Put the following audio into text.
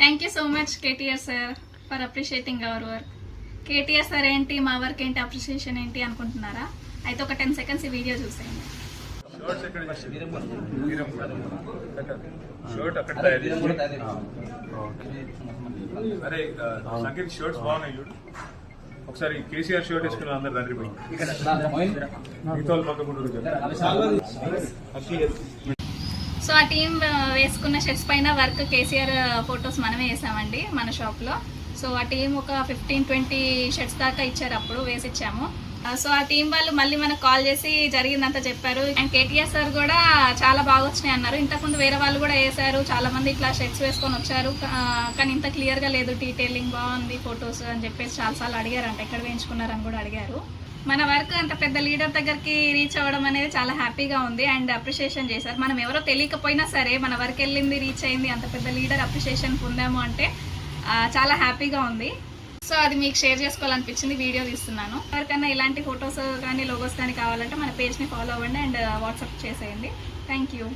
Thank you so much KTR sir for appreciating our work. KTR sir ఏంటి, మా work ఏంటి, appreciation ఏంటి అనుకుంటున్నారా? అయితే ఒక 10 seconds ఈ వీడియో చూసేయండి. అరే సంగీత్ షర్ట్స్ బాగున్నాయి చూడు. ఒకసారి కేసీఆర్ షర్ట్ వేసుకున్న అందరు తండ్రి పోయి సో ఆ టీం వేసుకున్న షర్ట్స్ పైన వర్క్ కేసీఆర్ ఫొటోస్ మనమే వేసామండి మన షాప్లో. సో ఆ టీం ఒక 15-20 షర్ట్స్ దాకా ఇచ్చారు, అప్పుడు వేసి ఇచ్చాము. సో ఆ టీం వాళ్ళు మళ్ళీ మనకు కాల్ చేసి జరిగిందంతా చెప్పారు. అండ్ కేటీఆర్ సార్ కూడా చాలా బాగా వచ్చినాయి అన్నారు. ఇంతకుముందు వేరే వాళ్ళు కూడా వేశారు, చాలా మంది ఇట్లా షర్ట్స్ వేసుకొని వచ్చారు, కానీ ఇంత క్లియర్గా లేదు, డీటెయిలింగ్ బాగుంది ఫొటోస్ అని చెప్పేసి చాలాసార్లు అడిగారంట, ఎక్కడ వేయించుకున్నారని కూడా అడిగారు. మన వర్క్ అంత పెద్ద లీడర్ దగ్గరికి రీచ్ అవ్వడం అనేది చాలా హ్యాపీగా ఉంది. అండ్ అప్రిషియేషన్ చేశారు. మనం ఎవరో తెలియకపోయినా సరే మన వర్క్ వెళ్ళింది, రీచ్ అయింది, అంత పెద్ద లీడర్ అప్రిషియేషన్ పొందాము అంటే చాలా హ్యాపీగా ఉంది. సో అది మీకు షేర్ చేసుకోవాలనిపించింది, వీడియో తీస్తున్నాను. ఎవరికైనా ఇలాంటి ఫొటోస్ కానీ లోగోస్ కానీ కావాలంటే మన పేజ్ని ఫాలో అవ్వండి అండ్ వాట్సాప్ చేసేయండి. Thank you.